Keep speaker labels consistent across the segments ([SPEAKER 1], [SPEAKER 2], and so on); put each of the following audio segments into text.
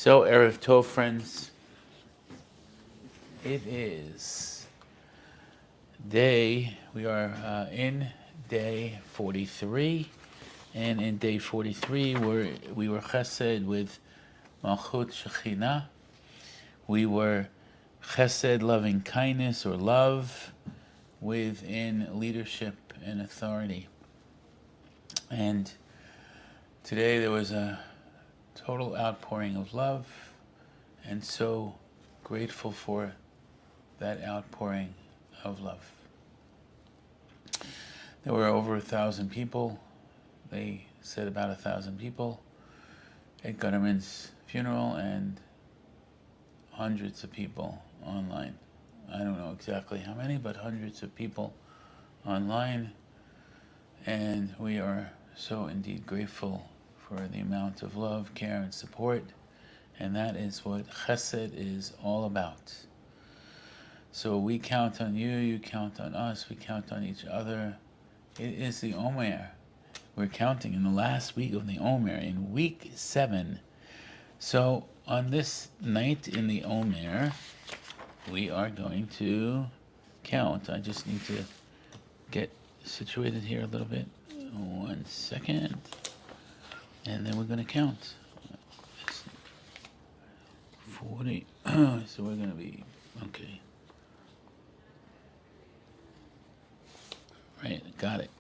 [SPEAKER 1] So, Erev Tov, friends, it is we are in day 43, and in day 43, we were chesed with Malchut Shekhinah. We were chesed, loving kindness or love, within leadership and authority. And today there was a total outpouring of love, and so grateful for that outpouring of love. There were over 1,000 people. They said about 1,000 people at Gutterman's funeral, and hundreds of people online. I don't know exactly how many, but hundreds of people online. And we are so indeed grateful for the amount of love, care, and support. And that is what Chesed is all about. So we count on you, you count on us, we count on each other. It is the Omer. We're counting in the last week of the Omer, in week 7. So on this night in the Omer, we are going to count. I just need to get situated here a little bit. 1 second. And then we're going to count. It's 40. So we're going to be, okay. Right, got it.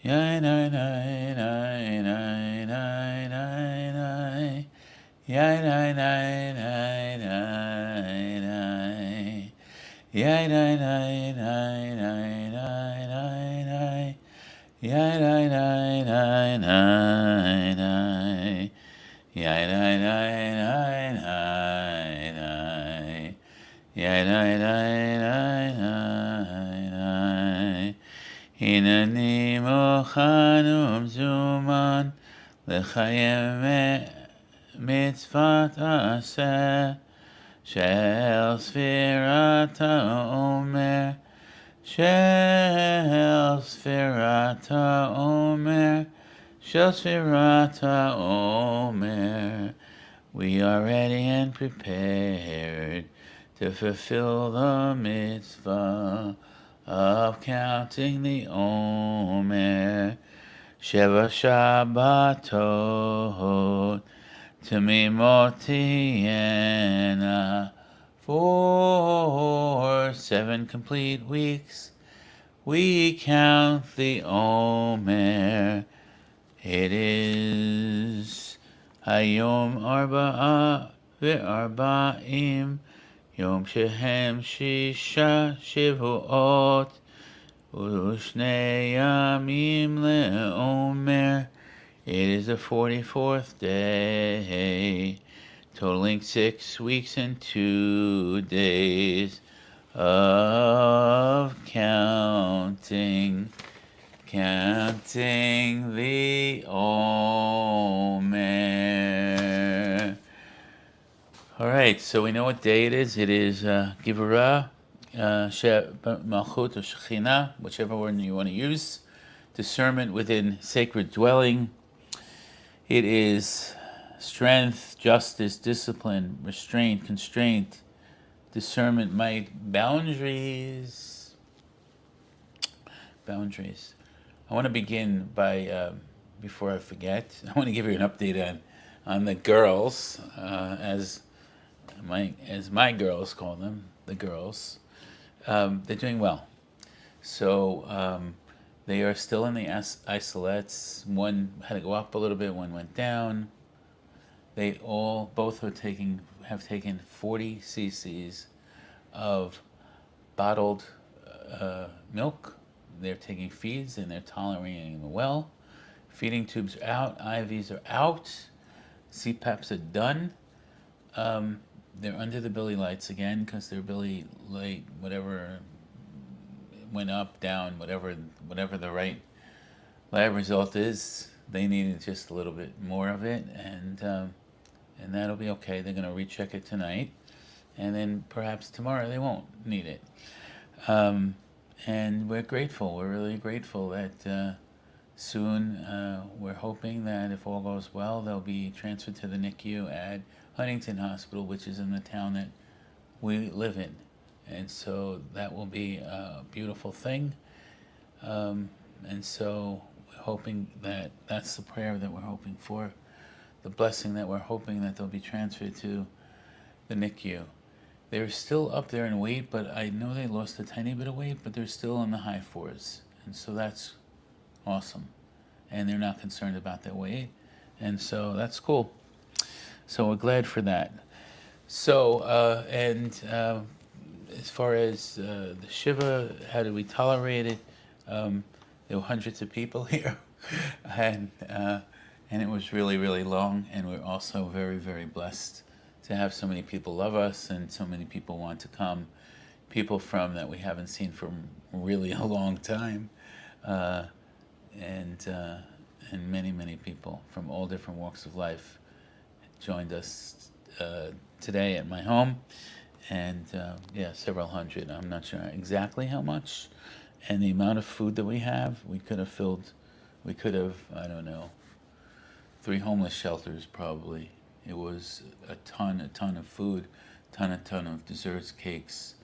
[SPEAKER 1] Yeah, nine, nine, nine, nine, nine, nine, nine. Yeah, nine, nine, nine, nine, nine. Yeah, nine, nine, nine, nine, nine, nine, nine. Yeah, nine, nine, nine, nine, nine. Yeah, nine, nine, nine, nine, nine. Yeah, nine, nine, nine, nine, nine. הנני מוכן ומזומן לקיים מצוות עשה של ספירת העומר, של ספירת העומר, של ספירת העומר. We are ready and prepared to fulfill the mitzvah of counting the Omer. Sheva Shabbatot Tamimot Tiena. For 7 complete weeks we count the Omer. It is Hayom Arba'a Ve'arba'im Yom Shehem Shisha Shivuot Ushne Yamim LeOmer. It is the 44th day, totaling 6 weeks and 2 days of counting the Omer. All right, so we know what day it is. It is Givurah, Malchut, or Shekhinah, whichever one you want to use. Discernment within sacred dwelling. It is strength, justice, discipline, restraint, constraint, discernment, might, boundaries. Boundaries. I want to begin by, before I forget, I want to give you an update on the girls, as my girls call them, the girls. They're doing well. So they are still in the isolates. One had to go up a little bit, one went down. Both have taken 40 cc's of bottled milk. They're taking feeds and they're tolerating them well. Feeding tubes are out, IVs are out, CPAPs are done. They're under the Billy lights again because their Billy light, whatever, went up, down, whatever the right lab result is. They needed just a little bit more of it, and that'll be okay. They're going to recheck it tonight, and then perhaps tomorrow they won't need it. And we're grateful. We're really grateful that soon we're hoping that if all goes well, they'll be transferred to the NICU at Huntington Hospital, which is in the town that we live in. And so that will be a beautiful thing. And so we're hoping that that's the prayer that we're hoping for, the blessing that we're hoping that they'll be transferred to the NICU. They're still up there in weight, but I know they lost a tiny bit of weight, but they're still in the high fours. And so that's awesome. And they're not concerned about their weight. And so that's cool. So we're glad for that. So, as far as the Shiva, how do we tolerate it? There were hundreds of people here. And it was really, really long. And we're also very, very blessed to have so many people love us and so many people want to come. People from that we haven't seen for really a long time. And many, many people from all different walks of life joined us today at my home. And several hundred. I'm not sure exactly how much. And the amount of food that we have, we could have, I don't know, 3 homeless shelters probably. It was a ton of food, ton of desserts, cakes.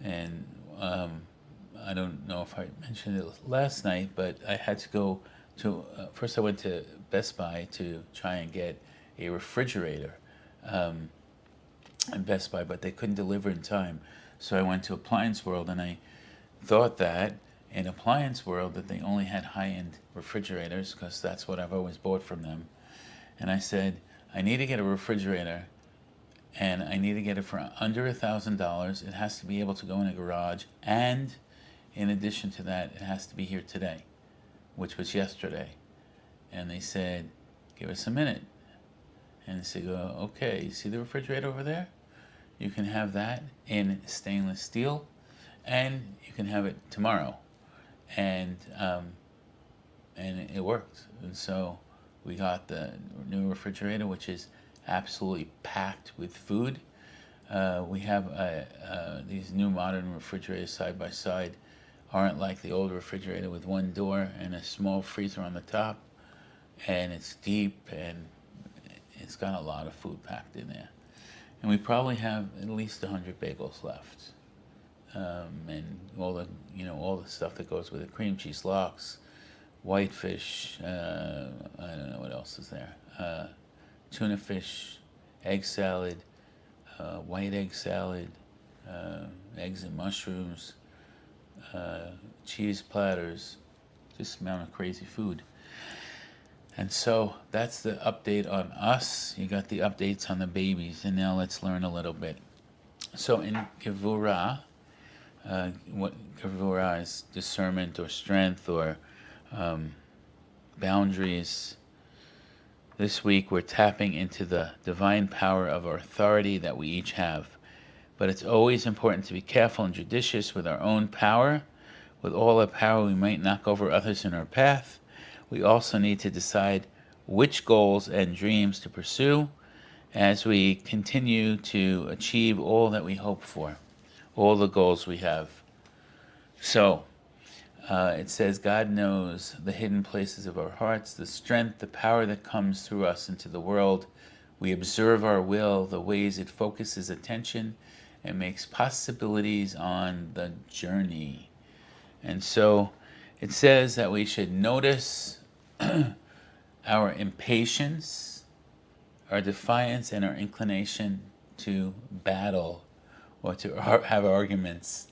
[SPEAKER 1] And I don't know if I mentioned it last night, but I had to go to, first I went to Best Buy to try and get a refrigerator in Best Buy, but they couldn't deliver in time. So I went to Appliance World, and I thought that in Appliance World that they only had high-end refrigerators, because that's what I've always bought from them. And I said, I need to get a refrigerator, and I need to get it for under $1,000. It has to be able to go in a garage, and in addition to that, it has to be here today, which was yesterday. And they said, give us a minute. And I said, okay, you see the refrigerator over there? You can have that in stainless steel, and you can have it tomorrow. And it worked. And so we got the new refrigerator, which is absolutely packed with food. We have these new modern refrigerators side by side, aren't like the old refrigerator with one door and a small freezer on the top, and it's deep and it's got a lot of food packed in there. And we probably have at least 100 bagels left, and all the stuff that goes with it: cream cheese, lox, whitefish. I don't know what else is there. Tuna fish, egg salad, white egg salad, eggs and mushrooms, cheese platters, just amount of crazy food. And so that's the update on us. You got the updates on the babies, and now let's learn a little bit. So in Gevurah, what Gevurah is, discernment or strength or boundaries. This week we're tapping into the divine power of our authority that we each have. But it's always important to be careful and judicious with our own power. With all our power, we might knock over others in our path. We also need to decide which goals and dreams to pursue as we continue to achieve all that we hope for, all the goals we have. So, it says, God knows the hidden places of our hearts, the strength, the power that comes through us into the world. We observe our will, the ways it focuses attention and makes possibilities on the journey. And so it says that we should notice our impatience, our defiance, and our inclination to battle or to have arguments.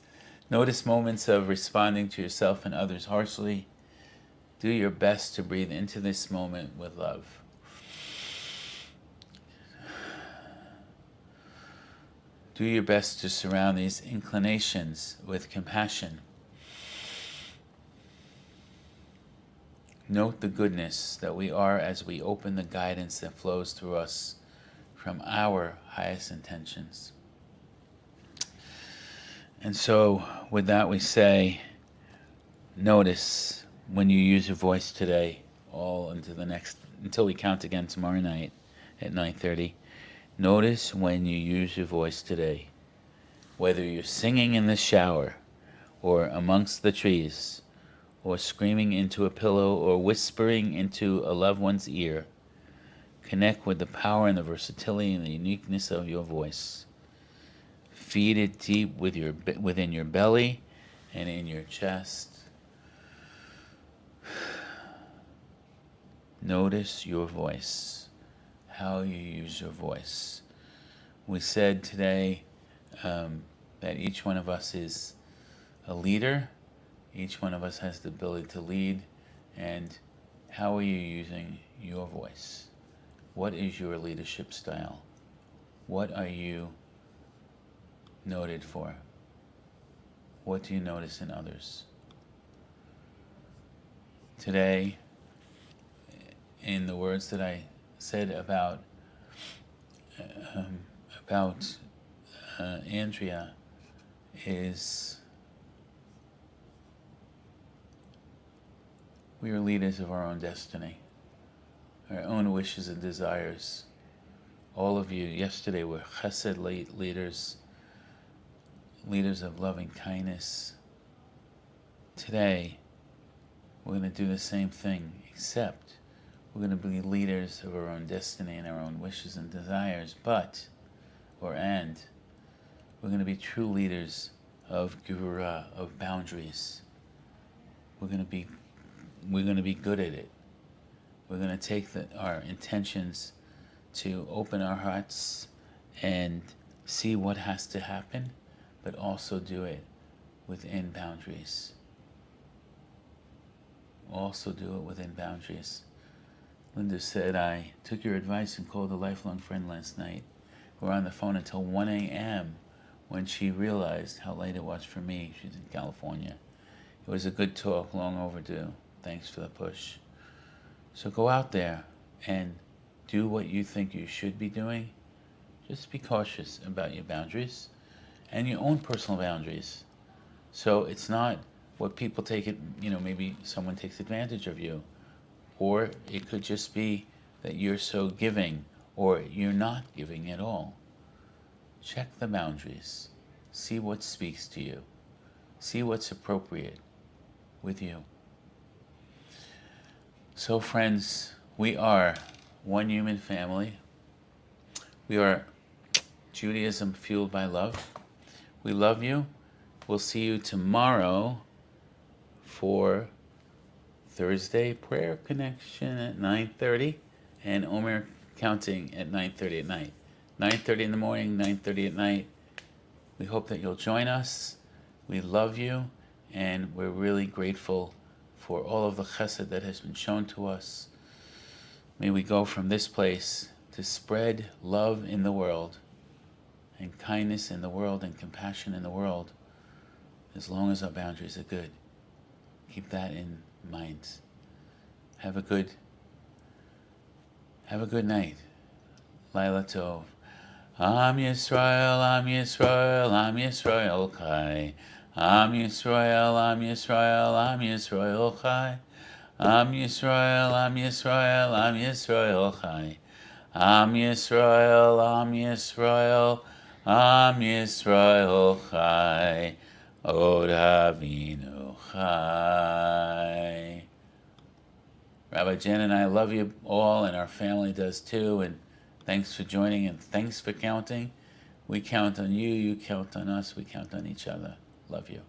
[SPEAKER 1] Notice moments of responding to yourself and others harshly. Do your best to breathe into this moment with love. Do your best to surround these inclinations with compassion. Note the goodness that we are as we open the guidance that flows through us from our highest intentions. And so with that we say, notice when you use your voice today, all until we count again tomorrow night at 9:30. Notice when you use your voice today, whether you're singing in the shower, or amongst the trees, or screaming into a pillow, or whispering into a loved one's ear. Connect with the power and the versatility and the uniqueness of your voice. Feed it deep within your belly and in your chest. Notice your voice, how you use your voice. We said today that each one of us is a leader. Each one of us has the ability to lead. And how are you using your voice? What is your leadership style? What are you noted for? What do you notice in others? Today, in the words that I said about Andrea, is we are leaders of our own destiny, our own wishes and desires. All of you yesterday were chesed leaders, leaders of loving kindness. Today, we're going to do the same thing, except we're going to be leaders of our own destiny and our own wishes and desires, we're going to be true leaders of gevura, of boundaries. We're going to be good at it. We're going to take our intentions to open our hearts and see what has to happen, but also do it within boundaries. Also do it within boundaries. Linda said, I took your advice and called a lifelong friend last night. We were on the phone until 1 a.m. when she realized how late it was for me. She's in California. It was a good talk, long overdue. Thanks for the push. So go out there and do what you think you should be doing. Just be cautious about your boundaries and your own personal boundaries. So it's not what people take it, maybe someone takes advantage of you. Or it could just be that you're so giving, or you're not giving at all. Check the boundaries. See what speaks to you. See what's appropriate with you. So friends, we are one human family. We are Judaism fueled by love. We love you. We'll see you tomorrow for Thursday prayer connection at 9:30 and Omer counting at 9:30 at night. 9:30 in the morning, 9:30 at night. We hope that you'll join us. We love you, and we're really grateful for all of the chesed that has been shown to us. May we go from this place to spread love in the world and kindness in the world and compassion in the world, as long as our boundaries are good. Keep that in mind. Have a good night. Laila Tov. Am Yisrael, Am Yisrael, Am Yisrael Chai. Am Yisrael, Am Yisrael, Am Yisrael Chai. Am Yisrael, Am Yisrael, Am Yisrael Chai. Am Yisrael, Am Yisrael, Am Yisrael Chai. Od Avinu Chai. Rabbi Jen and I love you all, and our family does too, and thanks for joining, and thanks for counting. We count on you, you count on us, we count on each other. Love you.